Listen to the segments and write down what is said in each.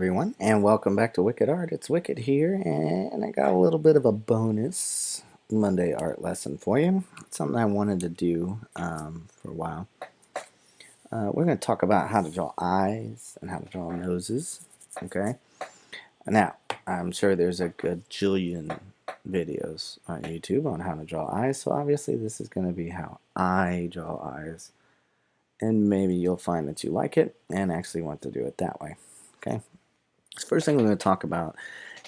everyone, and welcome back to Wicked Art. It's Wicked here, and I got a little bit of a bonus Monday art lesson for you. It's something I wanted to do for a while. We're going to talk about how to draw eyes and how to draw noses, okay? Now, I'm sure there's a good jillion videos on YouTube on how to draw eyes, so obviously this is going to be how I draw eyes, and maybe you'll find that you like it and actually want to do it that way, okay? First thing we're going to talk about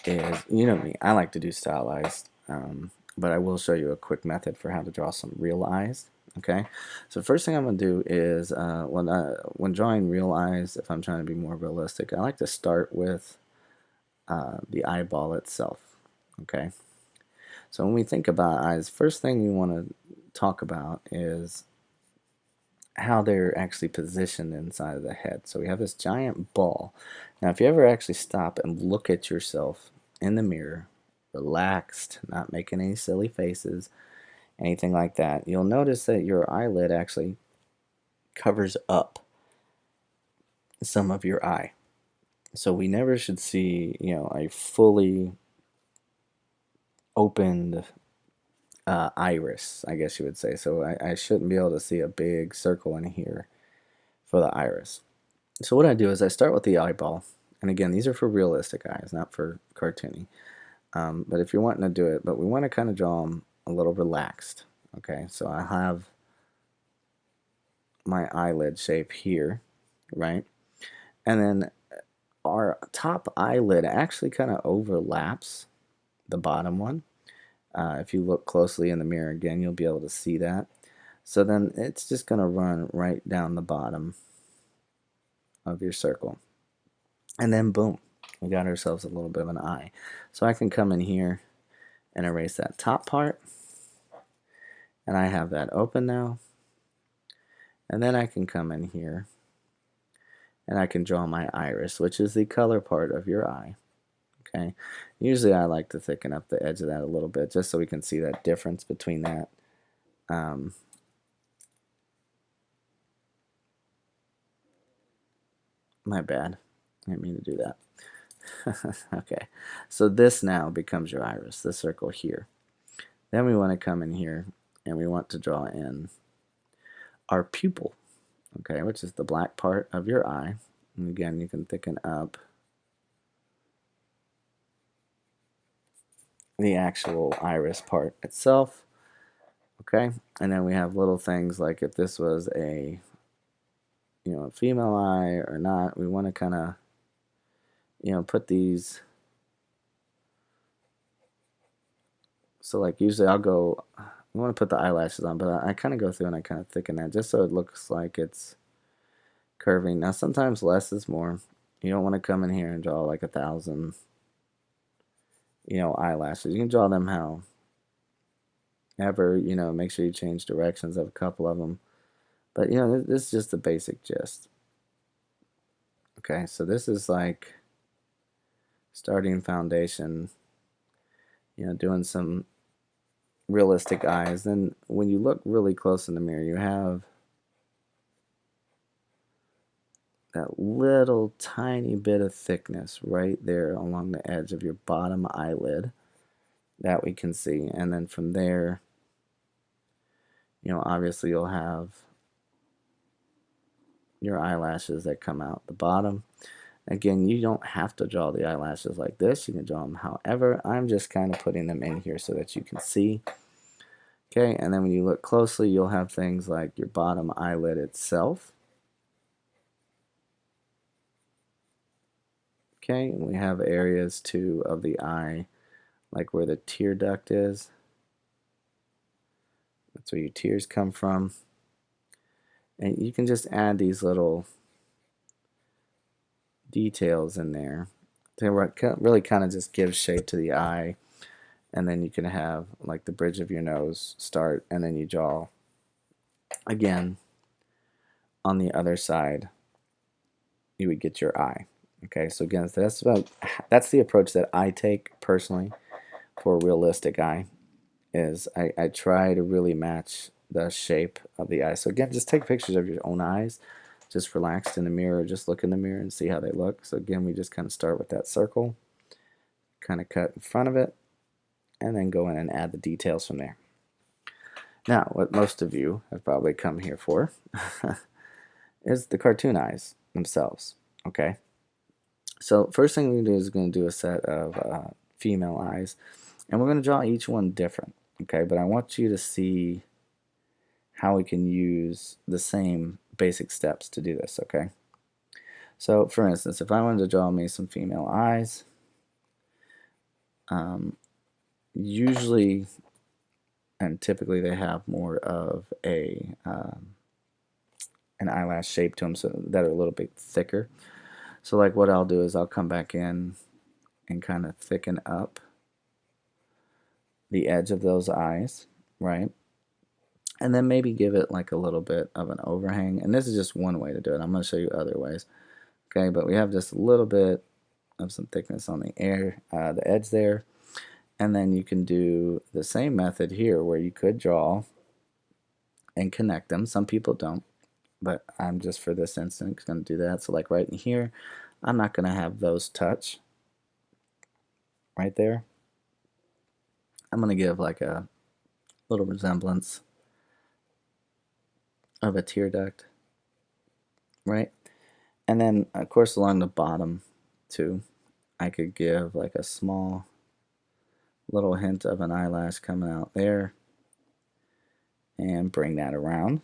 is, you know me, I like to do stylized, but I will show you a quick method for how to draw some real eyes. Okay, so first thing I'm going to do is when drawing real eyes, if I'm trying to be more realistic, I like to start with the eyeball itself. Okay, so when we think about eyes, first thing you want to talk about is how they're actually positioned inside of the head. So we have this giant ball. Now, if you ever actually stop and look at yourself in the mirror, relaxed, not making any silly faces, anything like that, you'll notice that your eyelid actually covers up some of your eye. So we never should see, a fully opened iris, I guess you would say. So I shouldn't be able to see a big circle in here for the iris. So what I do is I start with the eyeball, and again, these are for realistic eyes, not for cartoony. But if you're wanting to do it, but we want to kind of draw them a little relaxed. Okay, so I have my eyelid shape here, right? And then our top eyelid actually kind of overlaps the bottom one. If you look closely in the mirror again, you'll be able to see that. So then it's just going to run right down the bottom of your circle. And then boom, we got ourselves a little bit of an eye. So I can come in here and erase that top part. And I have that open now. And then I can come in here and I can draw my iris, which is the color part of your eye. Okay. Usually I like to thicken up the edge of that a little bit just so we can see that difference between that. My bad. I didn't mean to do that. Okay. So this now becomes your iris, the circle here. Then we want to come in here and we want to draw in our pupil, okay, which is the black part of your eye. And again, you can thicken up the actual iris part itself, okay. And then we have little things like if this was a a female eye or not, we want to kind of put these. So like usually I'll go, I want to put the eyelashes on, but I kind of go through and I kind of thicken that just so it looks like it's curving. Now sometimes less is more. You don't want to come in here and draw like 1,000 eyelashes. You can draw them however, make sure you change directions of a couple of them. But this is just the basic gist. Okay, so this is like starting foundation, doing some realistic eyes. Then when you look really close in the mirror, you have that little tiny bit of thickness right there along the edge of your bottom eyelid that we can see. And then from there, obviously you'll have your eyelashes that come out the bottom. Again, you don't have to draw the eyelashes like this. You can draw them however. I'm just kind of putting them in here so that you can see. Okay, and then when you look closely, you'll have things like your bottom eyelid itself. Okay, and we have areas too of the eye, like where the tear duct is. That's where your tears come from. And you can just add these little details in there to really kind of just give shape to the eye. And then you can have like the bridge of your nose start, and then you draw again on the other side. You would get your eye. Okay, so again, that's the approach that I take personally for a realistic eye. Is I try to really match the shape of the eye. So again, just take pictures of your own eyes. just relaxed in the mirror, just look in the mirror and see how they look. So again, we just kind of start with that circle, kind of cut in front of it, and then go in and add the details from there. Now, what most of you have probably come here for is the cartoon eyes themselves, okay? So first thing we're going to do is going to do a set of female eyes, and we're going to draw each one different, okay? But I want you to see how we can use the same basic steps to do this, okay? So for instance, if I wanted to draw me some female eyes, usually and typically they have more of an eyelash shape to them, so that are a little bit thicker. So like what I'll do is I'll come back in and kind of thicken up the edge of those eyes, right? And then maybe give it like a little bit of an overhang. And this is just one way to do it. I'm going to show you other ways. Okay, but we have just a little bit of some thickness on the edge there. And then you can do the same method here where you could draw and connect them. Some people don't, but I'm just for this instance going to do that. So like right in here, I'm not going to have those touch right there. I'm going to give like a little resemblance of a tear duct, right? And then of course along the bottom too, I could give like a small little hint of an eyelash coming out there and bring that around,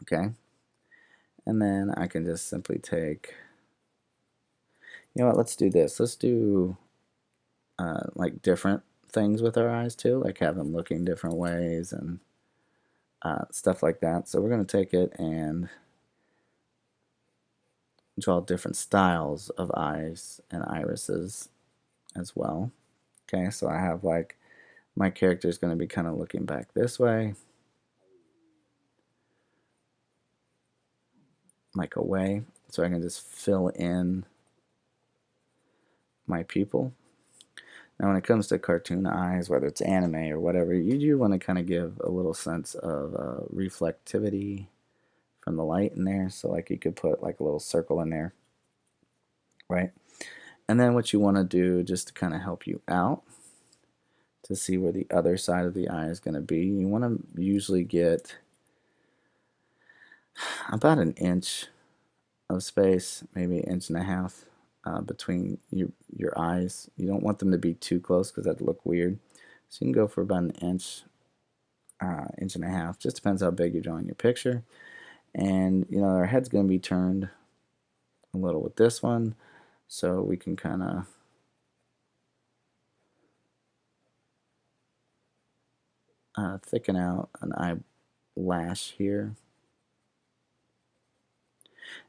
okay? And then I can just simply take, you know what, let's do this. Let's do like different things with our eyes too, like have them looking different ways and stuff like that. So we're going to take it and draw different styles of eyes and irises as well. Okay, so I have like my character is going to be kind of looking back this way, like away, so I can just fill in my pupil. Now when it comes to cartoon eyes, whether it's anime or whatever, you do want to kind of give a little sense of reflectivity from the light in there. So like you could put like a little circle in there, right? And then what you want to do, just to kind of help you out to see where the other side of the eye is going to be, you want to usually get about an inch of space, maybe an inch and a half between your eyes. You don't want them to be too close because that'd look weird. So you can go for about an inch, inch and a half. Just depends how big you're drawing your picture. And you know, our head's going to be turned a little with this one, so we can kind of thicken out an eyelash here.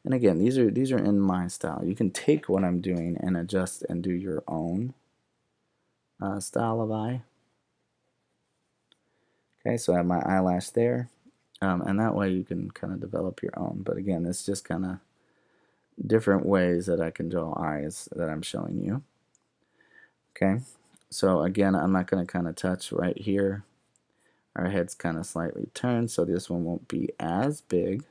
And again, these are in my style. You can take what I'm doing and adjust and do your own style of eye. Okay, so I have my eyelash there, and that way you can kind of develop your own. But again, it's just kind of different ways that I can draw eyes that I'm showing you. Okay, so again, I'm not going to kind of touch right here. Our head's kind of slightly turned, so this one won't be as big.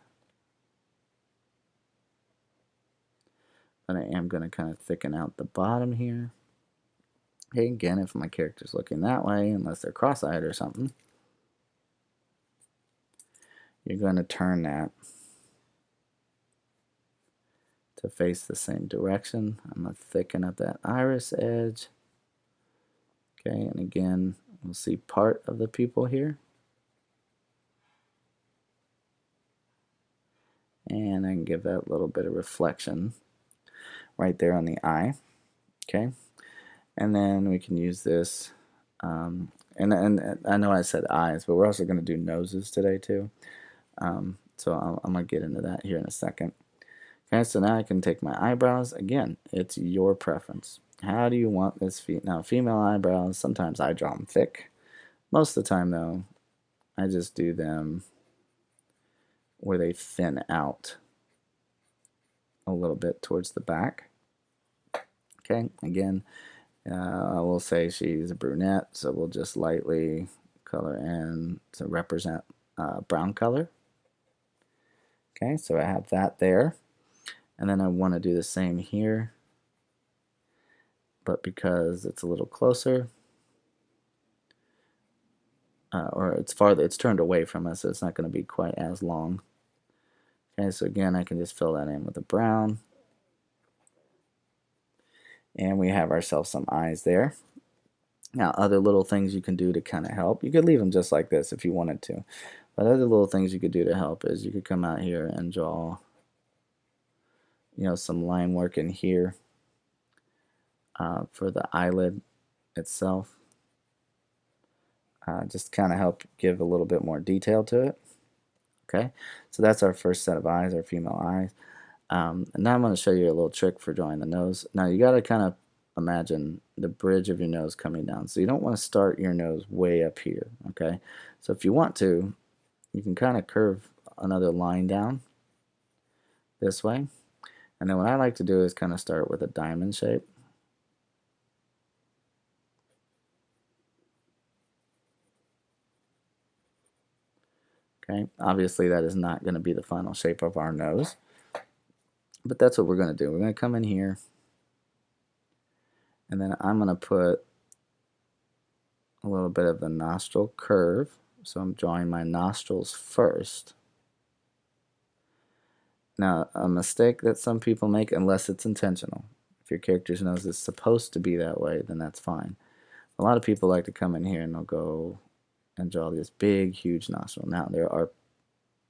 But I am going to kind of thicken out the bottom here. Okay, again, if my character's looking that way, unless they're cross-eyed or something, you're going to turn that to face the same direction. I'm going to thicken up that iris edge. Okay, and again, we'll see part of the pupil here. And I can give that a little bit of reflection right there on the eye. Okay, and then we can use this. And I know I said eyes, but we're also going to do noses today too. So I'm going to get into that here in a second. Okay, so now I can take my eyebrows. Again, it's your preference. How do you want this now, female eyebrows, sometimes I draw them thick. Most of the time, though, I just do them where they thin out a little bit towards the back. Okay, again, I will say she's a brunette, so we'll just lightly color in to represent brown color. Okay, so I have that there. And then I want to do the same here, but because it's a little closer, or it's farther, it's turned away from us, so it's not going to be quite as long. Okay, so again, I can just fill that in with a brown. And we have ourselves some eyes there. Now, other little things you can do to kind of help. You could leave them just like this if you wanted to. But other little things you could do to help is you could come out here and draw, some line work in here for the eyelid itself. Just kind of help give a little bit more detail to it. Okay, so that's our first set of eyes, our female eyes. And now I'm going to show you a little trick for drawing the nose. Now you got to kind of imagine the bridge of your nose coming down. So you don't want to start your nose way up here. Okay, so if you want to, you can kind of curve another line down this way. And then what I like to do is kind of start with a diamond shape. Okay, obviously that is not going to be the final shape of our nose, but that's what we're going to do. We're going to come in here, and then I'm going to put a little bit of the nostril curve. So I'm drawing my nostrils first. Now, a mistake that some people make, unless it's intentional, if your character's nose is supposed to be that way, then that's fine. A lot of people like to come in here and they'll go and draw this big, huge nostril. Now, there are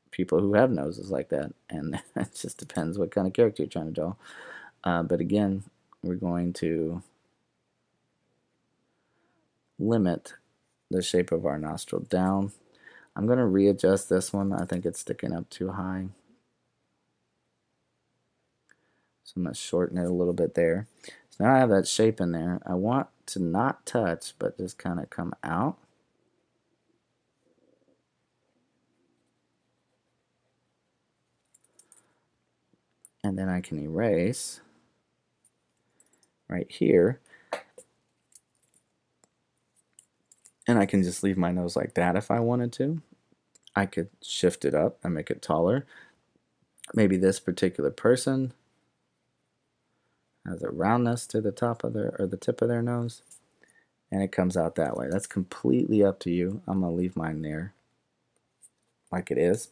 people who have noses like that, and it just depends what kind of character you're trying to draw. But again, we're going to limit the shape of our nostril down. I'm going to readjust this one. I think it's sticking up too high. So I'm going to shorten it a little bit there. So now I have that shape in there. I want to not touch, but just kind of come out. And then I can erase right here. And I can just leave my nose like that if I wanted to. I could shift it up and make it taller. Maybe this particular person has a roundness to the top of their, or the tip of their nose, and it comes out that way. That's completely up to you. I'm gonna leave mine there like it is.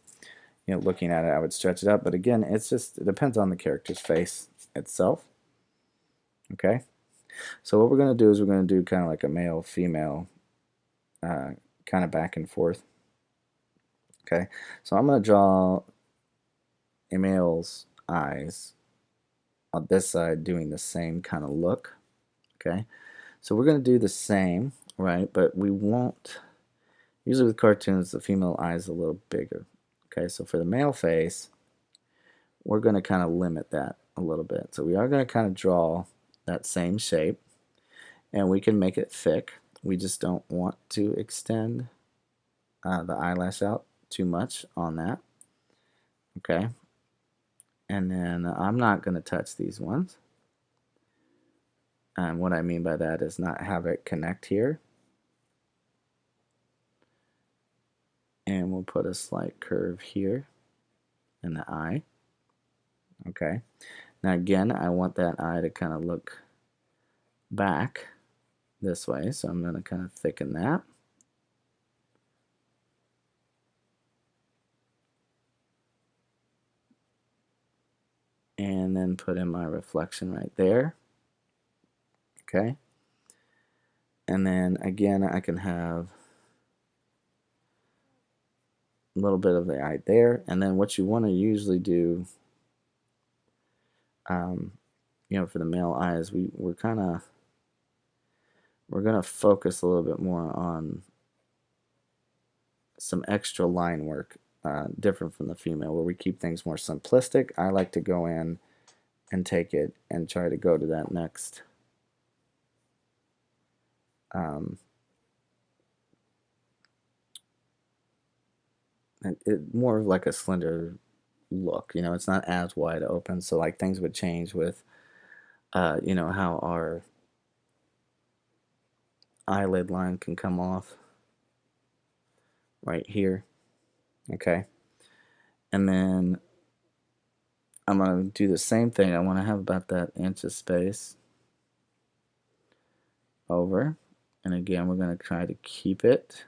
Looking at it, I would stretch it up, but again, it depends on the character's face itself. Okay, so what we're gonna do is we're gonna do kind of like a male female kind of back and forth. Okay, so I'm gonna draw a male's eyes on this side doing the same kind of look. Okay, so we're going to do the same, right? But we won't, usually with cartoons, the female eye is a little bigger. Okay, so for the male face, we're going to kind of limit that a little bit. So we are going to kind of draw that same shape, and we can make it thick. We just don't want to extend the eyelash out too much on that. Okay, and then I'm not going to touch these ones. And what I mean by that is not have it connect here. And we'll put a slight curve here in the eye. Okay. Now again, I want that eye to kind of look back this way, so I'm going to kind of thicken that. And then put in my reflection right there. Okay. And then again, I can have a little bit of the eye there. And then what you want to usually do, for the male eyes, we're going to focus a little bit more on some extra line work, different from the female, where we keep things more simplistic. I like to go in and take it and try to go to that next more of like a slender look. It's not as wide open, so like things would change with how our eyelid line can come off right here. Okay, and then I'm going to do the same thing. I want to have about that inch of space over. And again, we're going to try to keep it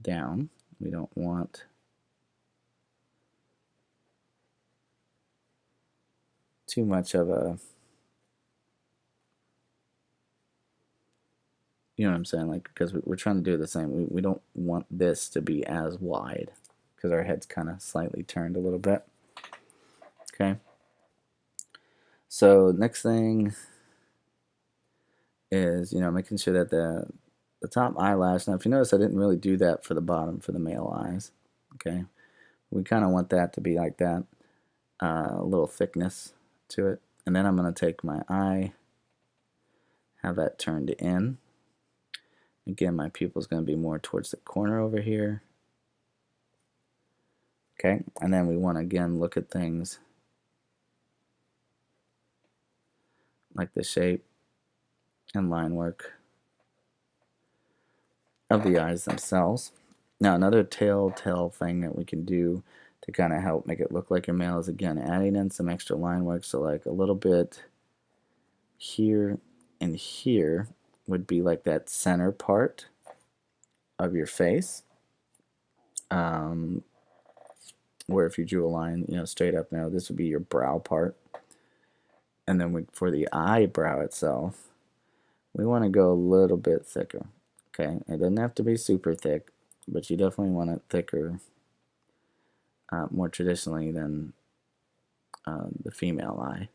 down. We don't want too much of a, you know what I'm saying? Like, because we're trying to do the same. We don't want this to be as wide because our head's kind of slightly turned a little bit. Okay. So next thing is, making sure that the top eyelash. Now, if you notice, I didn't really do that for the bottom for the male eyes. Okay. We kind of want that to be like that, a little thickness to it. And then I'm going to take my eye, have that turned in. Again, my pupil's going to be more towards the corner over here. Okay, and then we want to again look at things like the shape and line work of the eyes themselves. Now, another telltale thing that we can do to kind of help make it look like your male is, again, adding in some extra line work. So like a little bit here and here would be like that center part of your face. Where if you drew a line, straight up now, this would be your brow part. And then for the eyebrow itself, we want to go a little bit thicker. Okay, it doesn't have to be super thick, but you definitely want it thicker, more traditionally than the female eye.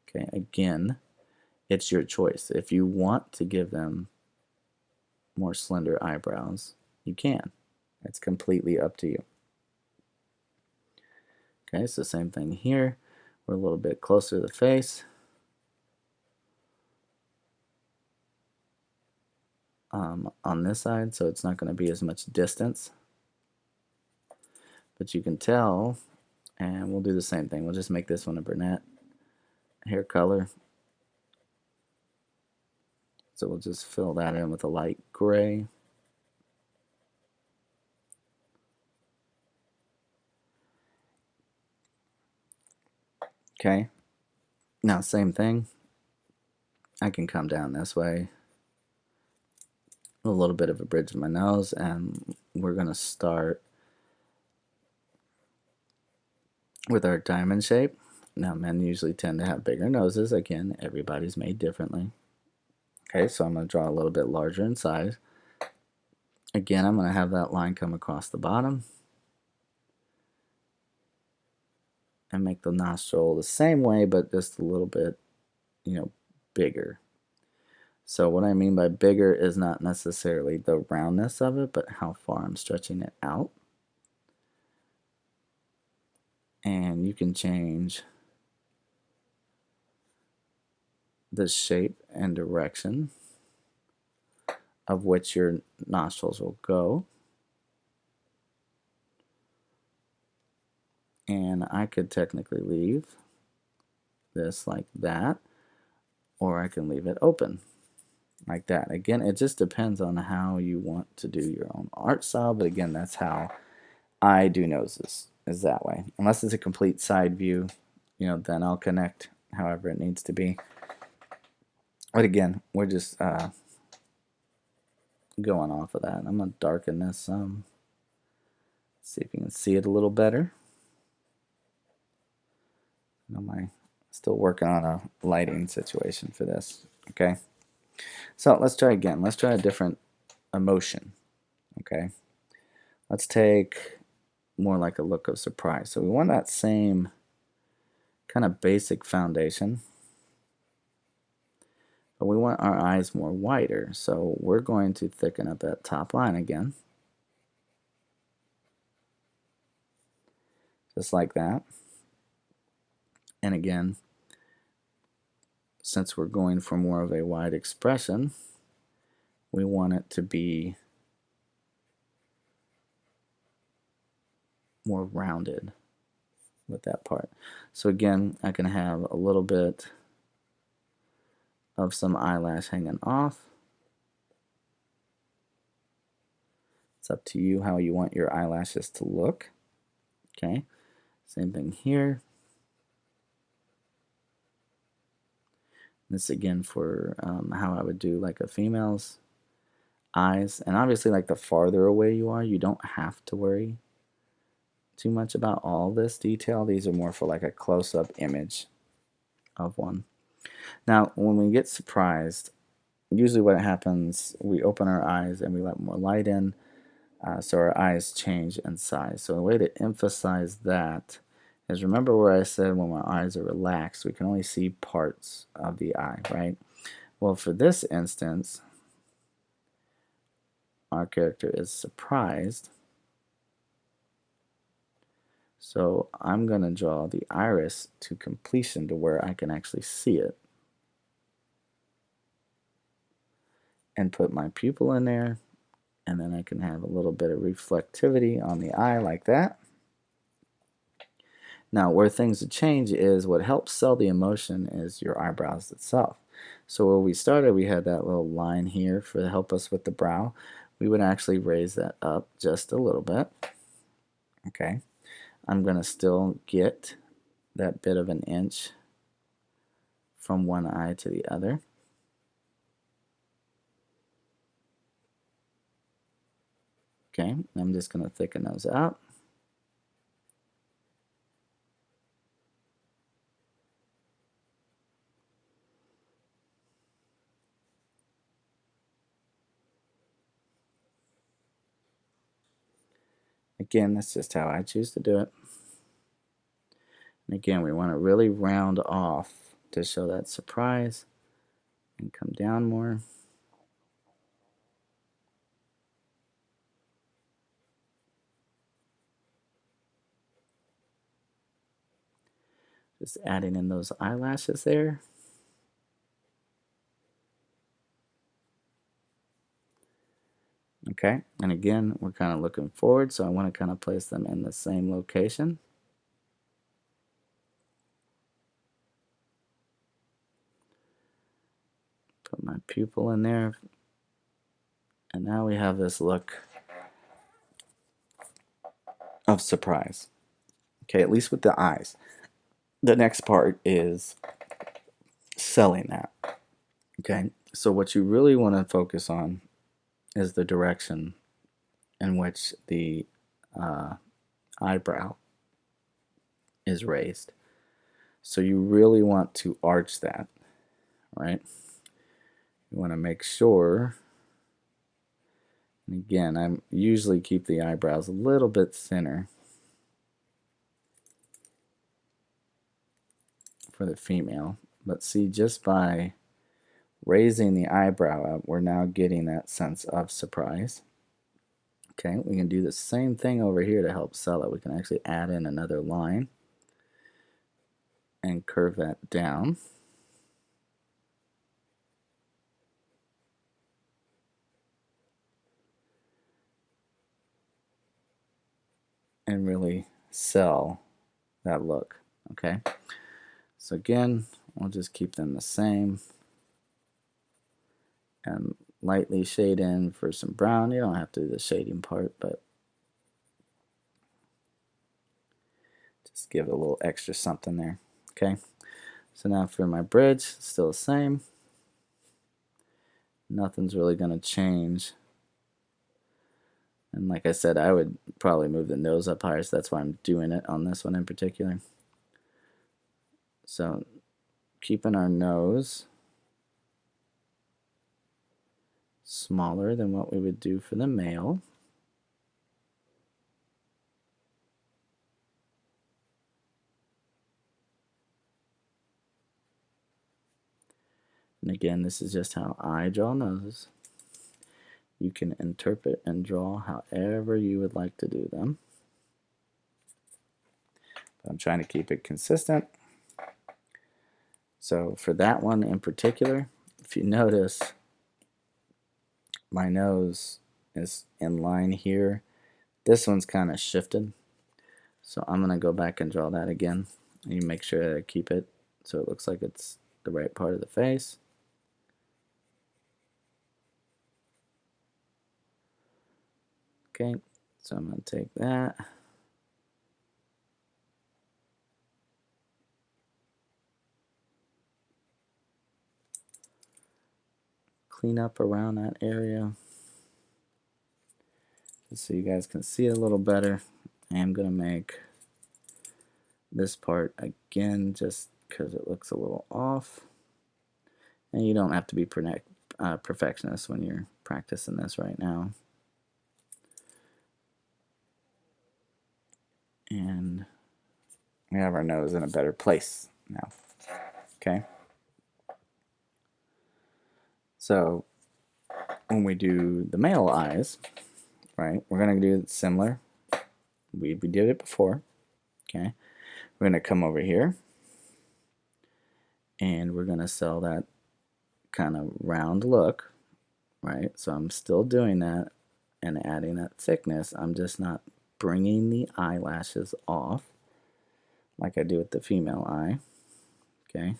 Okay, again, it's your choice. If you want to give them more slender eyebrows, you can. It's completely up to you. Okay, so same thing here. We're a little bit closer to the face. On this side, so it's not going to be as much distance. But you can tell, and we'll do the same thing. We'll just make this one a brunette hair color. So we'll just fill that in with a light gray. Okay, now same thing. I can come down this way, a little bit of a bridge of my nose, and we're going to start with our diamond shape. Now, men usually tend to have bigger noses. Again, everybody's made differently. Okay, so I'm going to draw a little bit larger in size. Again, I'm going to have that line come across the bottom and make the nostril the same way, but just a little bit, bigger. So what I mean by bigger is not necessarily the roundness of it, but how far I'm stretching it out. And you can change the shape and direction of which your nostrils will go. And I could technically leave this like that, or I can leave it open like that. Again, it just depends on how you want to do your own art style, but again, that's how I do noses, is that way. Unless it's a complete side view, then I'll connect however it needs to be. But again, we're just going off of that. I'm going to darken this some. See if you can see it a little better. I'm still working on a lighting situation for this. Okay. So let's try again. Let's try a different emotion. Okay. Let's take more like a look of surprise. So we want that same kind of basic foundation, but we want our eyes more wider. So we're going to thicken up that top line again. Just like that. And again, since we're going for more of a wide expression, we want it to be more rounded with that part. So again, I can have a little bit of some eyelash hanging off. It's up to you how you want your eyelashes to look. Okay, same thing here. This again for how I would do like a female's eyes. And obviously, like the farther away you are, you don't have to worry too much about all this detail. These are more for like a close-up image of one. Now, when we get surprised, usually what happens, we open our eyes and we let more light in, so our eyes change in size. So the way to emphasize that is, remember where I said when my eyes are relaxed, we can only see parts of the eye, right? Well, for this instance, our character is surprised. So I'm going to draw the iris to completion to where I can actually see it. And put my pupil in there. And then I can have a little bit of reflectivity on the eye like that. Now, where things would change is what helps sell the emotion is your eyebrows itself. So where we started, we had that little line here for to help us with the brow. We would actually raise that up just a little bit. Okay. I'm going to still get that bit of an inch from one eye to the other. Okay, I'm just going to thicken those out. Again, that's just how I choose to do it. And again, we want to really round off to show that surprise and come down more. Just adding in those eyelashes there. Okay, and again, we're kind of looking forward, so I want to kind of place them in the same location. Put my pupil in there. And now we have this look of surprise. Okay, at least with the eyes. The next part is selling that. Okay, so what you really want to focus on is the direction in which the eyebrow is raised. So you really want to arch that, right? You want to make sure, and again, I usually keep the eyebrows a little bit thinner for the female, but see, just by raising the eyebrow up, we're now getting that sense of surprise. Okay, we can do the same thing over here to help sell it. We can actually add in another line and curve that down. And really sell that look. Okay, so again, we'll just keep them the same and lightly shade in for some brown. You don't have to do the shading part, but just give it a little extra something there. Okay, so now for my bridge, still the same. Nothing's really going to change. And like I said, I would probably move the nose up higher, so that's why I'm doing it on this one in particular. So keeping our nose smaller than what we would do for the male. And again, this is just how I draw noses. You can interpret and draw however you would like to do them. But I'm trying to keep it consistent. So for that one in particular, if you notice, my nose is in line here. This one's kind of shifted. So I'm going to go back and draw that again. And you make sure that I keep it so it looks like it's the right part of the face. Okay, so I'm going to take that. clean up around that area just so you guys can see it a little better. I am going to make this part again just because it looks a little off. And you don't have to be perfectionist when you're practicing this right now. And we have our nose in a better place now. Okay. So when we do the male eyes, right, we're going to do it similar. We did it before. Okay. We're going to come over here and we're going to sell that kind of round look, right? So I'm still doing that and adding that thickness. I'm just not bringing the eyelashes off like I do with the female eye. Okay.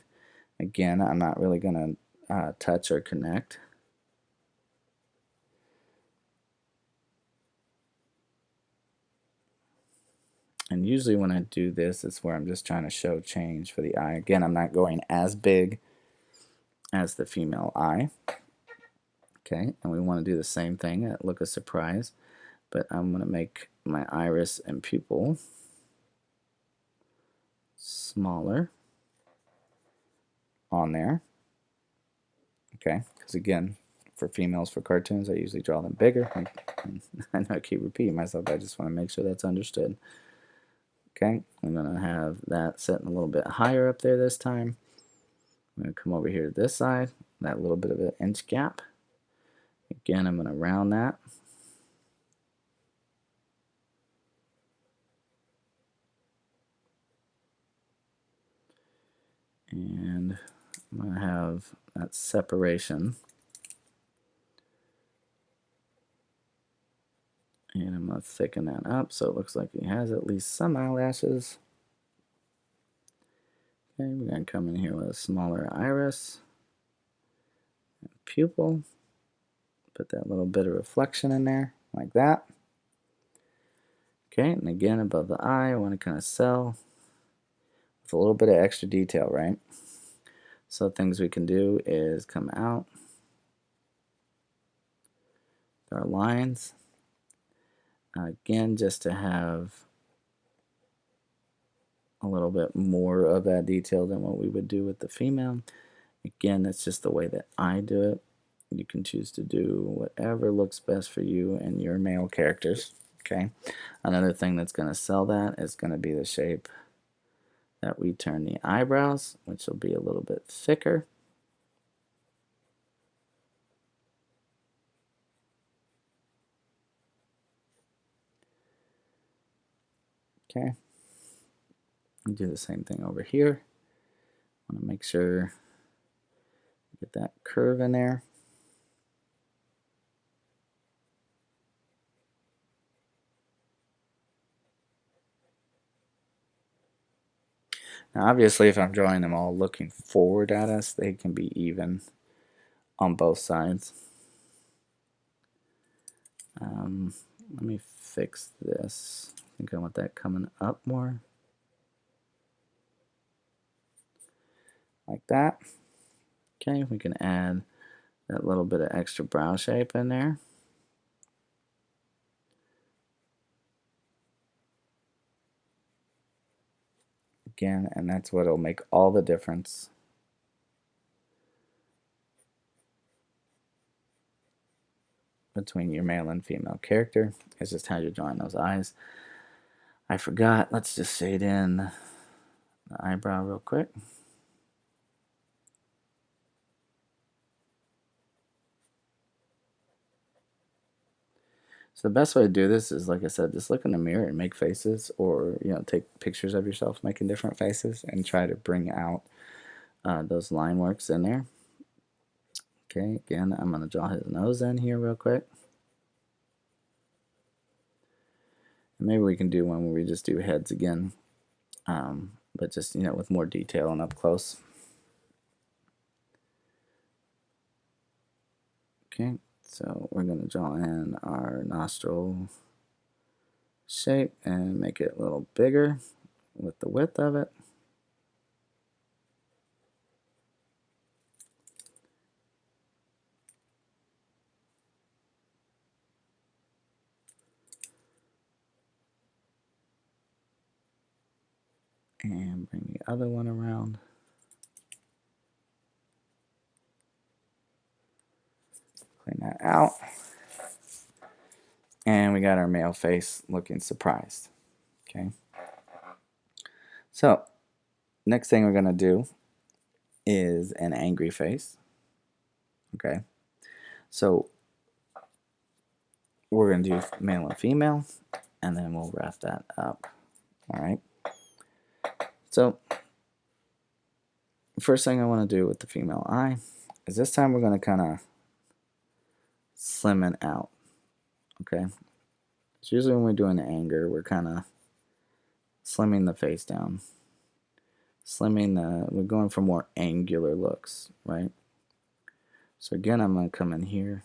Again, I'm not really going to touch or connect. And usually when I do this, it's where I'm just trying to show change for the eye. Again, I'm not going as big as the female eye. Okay, and we want to do the same thing at look of surprise, but I'm going to make my iris and pupil smaller on there. Okay, because again, for females, for cartoons, I usually draw them bigger. I know I keep repeating myself, but I just want to make sure that's understood. Okay, I'm going to have that setting a little bit higher up there this time. I'm going to come over here to this side, that little bit of an inch gap. Again, I'm going to round that. And I'm going to have that separation. And I'm going to thicken that up so it looks like he has at least some eyelashes. Okay, we're going to come in here with a smaller iris and pupil. Put that little bit of reflection in there, like that. Okay, and again, above the eye, I want to kind of sell with a little bit of extra detail, right? So things we can do is come out our lines. Again, just to have a little bit more of that detail than what we would do with the female. Again, that's just the way that I do it. You can choose to do whatever looks best for you and your male characters. Okay. Another thing that's going to sell that is going to be the shape that we turn the eyebrows, which will be a little bit thicker. Okay. And do the same thing over here. I want to make sure get that curve in there. Now, obviously, if I'm drawing them all looking forward at us, they can be even on both sides. Let me fix this. I think I want that coming up more. Like that. Okay, we can add that little bit of extra brow shape in there. Again, and that's what'll make all the difference. Between your male and female character. It's just how you're drawing those eyes. I forgot, let's just shade in the eyebrow real quick. So the best way to do this is, like I said, just look in the mirror and make faces, or take pictures of yourself making different faces and try to bring out those line works in there. Okay, again, I'm going to draw his nose in here real quick. And maybe we can do one where we just do heads again, but just, with more detail and up close. Okay, so we're going to draw in our nostril shape and make it a little bigger with the width of it. And bring the other one around. Clean that out. And we got our male face looking surprised. Okay. So, next thing we're going to do is an angry face. Okay. So, we're going to do male and female, and then we'll wrap that up. All right. So, first thing I want to do with the female eye is this time we're going to kind of slim it out. Okay. So usually when we're doing anger, we're kind of slimming the face down. We're going for more angular looks, right? So again, I'm going to come in here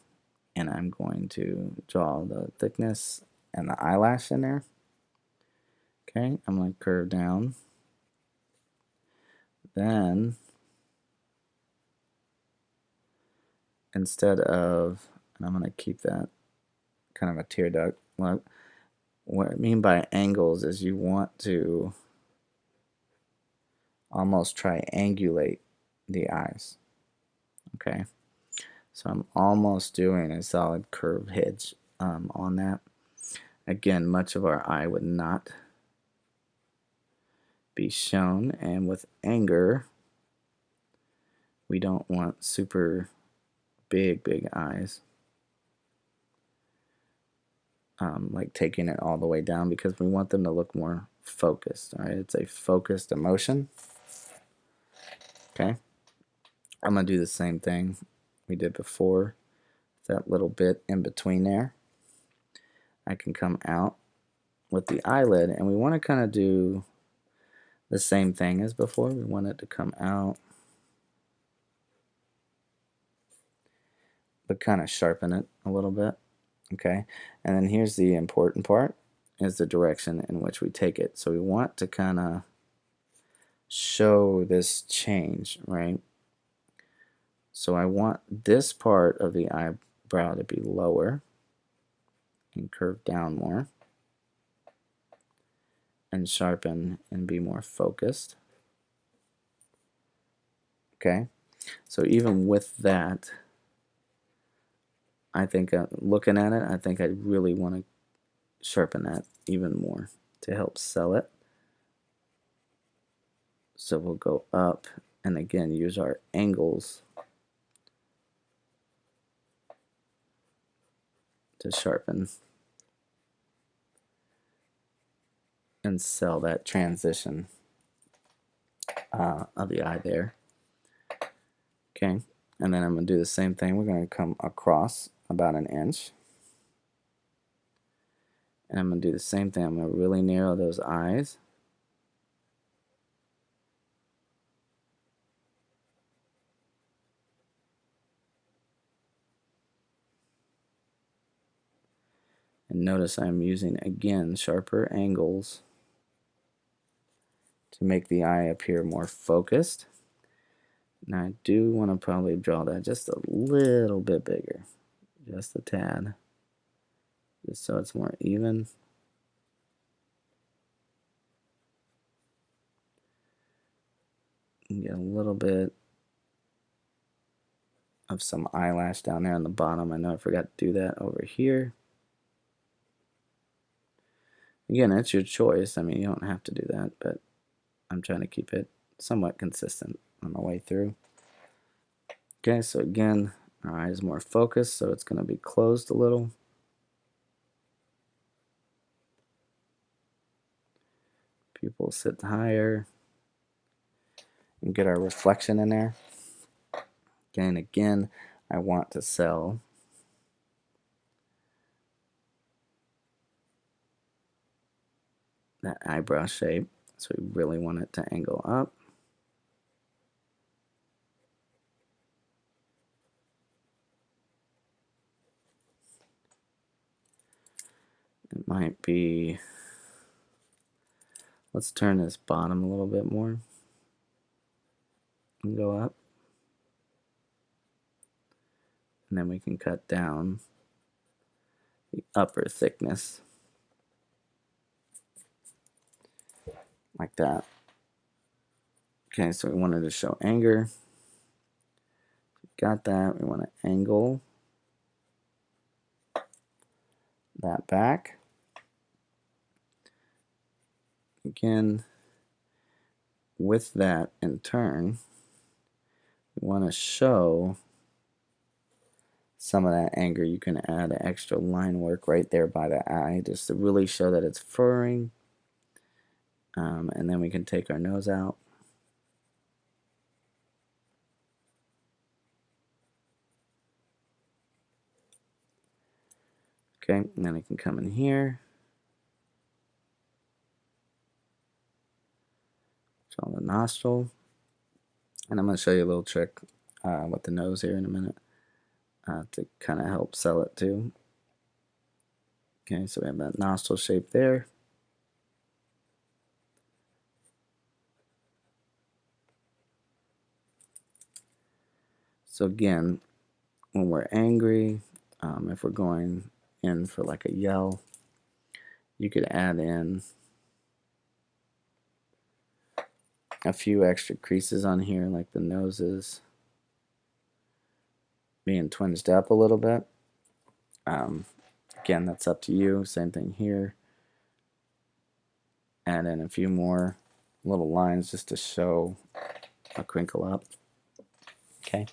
and I'm going to draw the thickness and the eyelash in there. Okay, I'm going to curve down. Then, instead of, and I'm going to keep that kind of a tear duct look. What I mean by angles is you want to almost triangulate the eyes. Okay, so I'm almost doing a solid curved edge on that. Again, much of our eye would not be shown, and with anger, we don't want super big eyes. Like taking it all the way down, because we want them to look more focused. All right, it's a focused emotion. Okay, I'm gonna do the same thing we did before. That little bit in between there, I can come out with the eyelid, and we want to kind of do the same thing as before. We want it to come out, but kind of sharpen it a little bit. Okay, and then here's the important part, is the direction in which we take it. So we want to kind of show this change, right? So I want this part of the eyebrow to be lower and curve down more and sharpen and be more focused. Okay, so even with that, I think looking at it, I think I really want to sharpen that even more to help sell it. So we'll go up and again use our angles to sharpen and sell that transition of the eye there. Okay, and then I'm going to do the same thing. We're going to come across about an inch. And I'm going to do the same thing. I'm going to really narrow those eyes. And notice I'm using, again, sharper angles to make the eye appear more focused. Now I do want to probably draw that just a little bit bigger, just a tad, just so it's more even. And get a little bit of some eyelash down there on the bottom. I know I forgot to do that over here. Again, it's your choice. I mean, you don't have to do that, but I'm trying to keep it somewhat consistent on the way through. Okay, so again, our eye is more focused, so it's going to be closed a little. Pupils sit higher. And get our reflection in there. Okay, and again, I want to sell that eyebrow shape, so we really want it to angle up. It might be, let's turn this bottom a little bit more and go up. And then we can cut down the upper thickness like that. Okay, so we wanted to show anger. Got that. We want to angle that back. Again, with that in turn, we want to show some of that anger. You can add extra line work right there by the eye just to really show that it's furrowing. And then we can take our nose out. Okay, and then I can come in here. Draw the nostril. And I'm going to show you a little trick with the nose here in a minute to kind of help sell it too. Okay, so we have that nostril shape there. So again, when we're angry, if we're going in for like a yell, you could add in a few extra creases on here, like the noses being twinged up a little bit. Again, that's up to you. Same thing here. Add in a few more little lines just to show a crinkle up. Okay.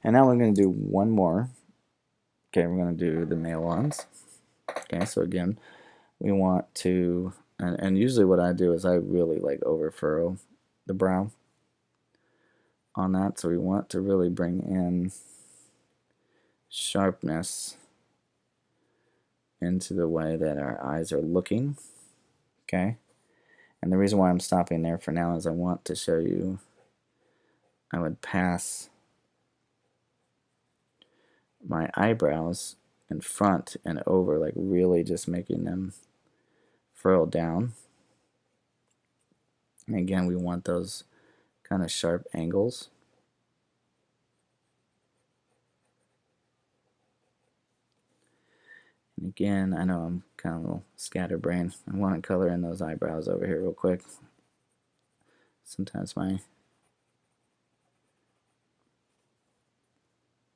And now we're going to do one more. Okay, we're going to do the male ones. Okay, so again, we want to, and usually what I do is I really like over furrow the brow on that. So we want to really bring in sharpness into the way that our eyes are looking. Okay, and the reason why I'm stopping there for now is I want to show you, I would pass my eyebrows in front and over, like really just making them furrow down. And again, we want those kind of sharp angles. And again, I know I'm kind of a little scatterbrained. I want to color in those eyebrows over here real quick. Sometimes my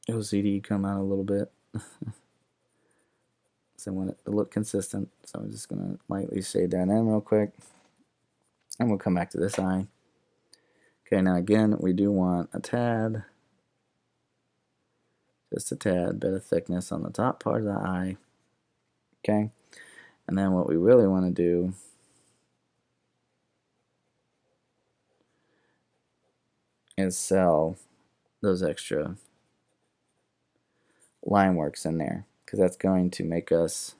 OCD come out a little bit. So I want it to look consistent. So I'm just going to lightly shade that in real quick. And we'll come back to this eye. Okay, now again, we do want a tad, just a tad bit of thickness on the top part of the eye. Okay, and then what we really want to do is sell those extra line works in there, because that's going to make us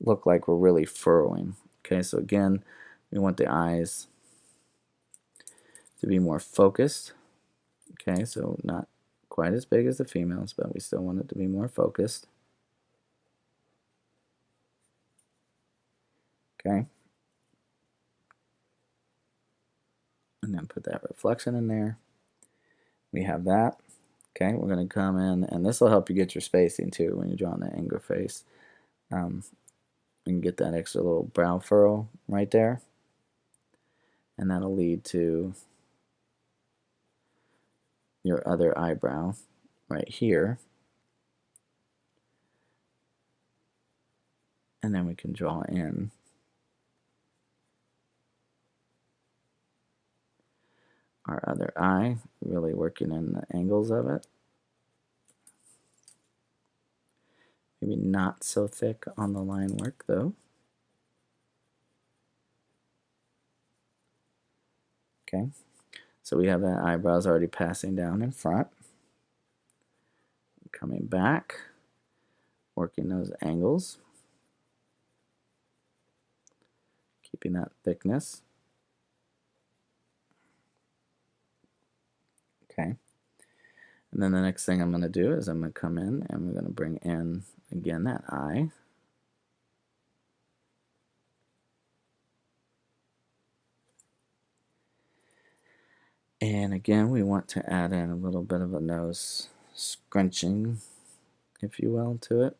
look like we're really furrowing. Okay, so again, we want the eyes to be more focused. Okay, so not quite as big as the females, but we still want it to be more focused. Okay, and then put that reflection in there. We have that. Okay, we're going to come in, and this will help you get your spacing too when you're drawing the anger face. You can get that extra little brow furrow right there, and that'll lead to your other eyebrow right here. And then we can draw in our other eye, really working in the angles of it. Maybe not so thick on the line work though. Okay, so we have that eyebrows already passing down in front. Coming back, working those angles, keeping that thickness. Okay, and then the next thing I'm going to do is I'm going to come in and we're going to bring in again that eye. And again, we want to add in a little bit of a nose scrunching, if you will, to it.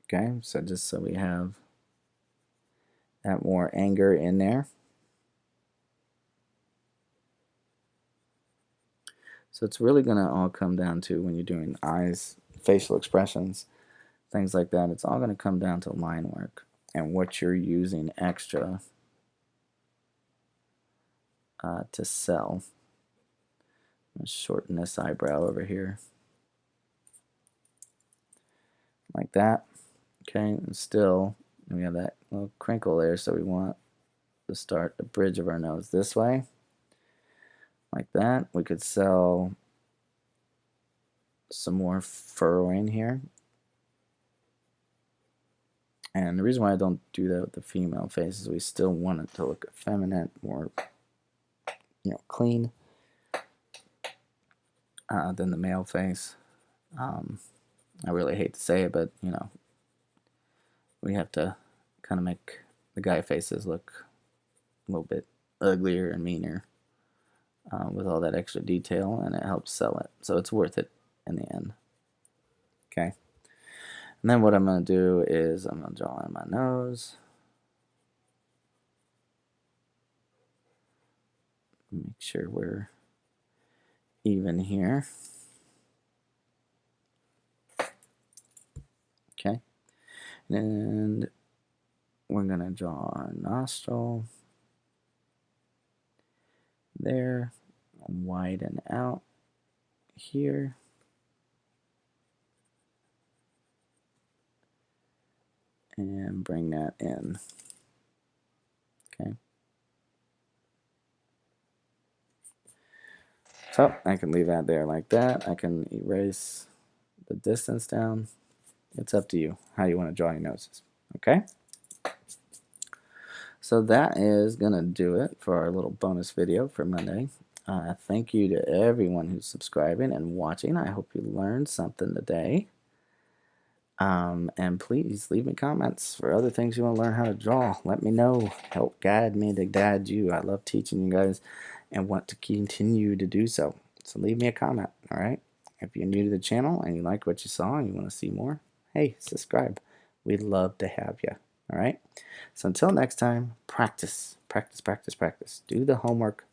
Okay, so just so we have that more anger in there. So it's really going to all come down to, when you're doing eyes, facial expressions, things like that, it's all going to come down to line work and what you're using extra to sell. Let's shorten this eyebrow over here. Like that. Okay, and still we have that little crinkle there, so we want to start the bridge of our nose this way. Like that. We could sell some more furrowing here. And the reason why I don't do that with the female face is we still want it to look feminine, more, clean than the male face. I really hate to say it, but we have to kind of make the guy faces look a little bit uglier and meaner with all that extra detail, and it helps sell it. So it's worth it in the end. Okay. And then what I'm going to do is I'm going to draw in my nose. Make sure we're even here. Okay. And we're going to draw our nostril there, widen out here. And bring that in. Okay. So I can leave that there like that. I can erase the distance down. It's up to you how you want to draw your noses. Okay? So that is going to do it for our little bonus video for Monday. Thank you to everyone who's subscribing and watching. I hope you learned something today. And please leave me comments for other things you want to learn how to draw. Let me know. Help guide me to guide you. I love teaching you guys and want to continue to do so. So leave me a comment, all right? If you're new to the channel and you like what you saw and you want to see more, hey, subscribe. We'd love to have you, all right? So until next time, practice, practice, practice, practice. Do the homework.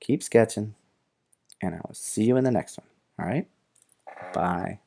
Keep sketching. And I will see you in the next one, all right? Bye.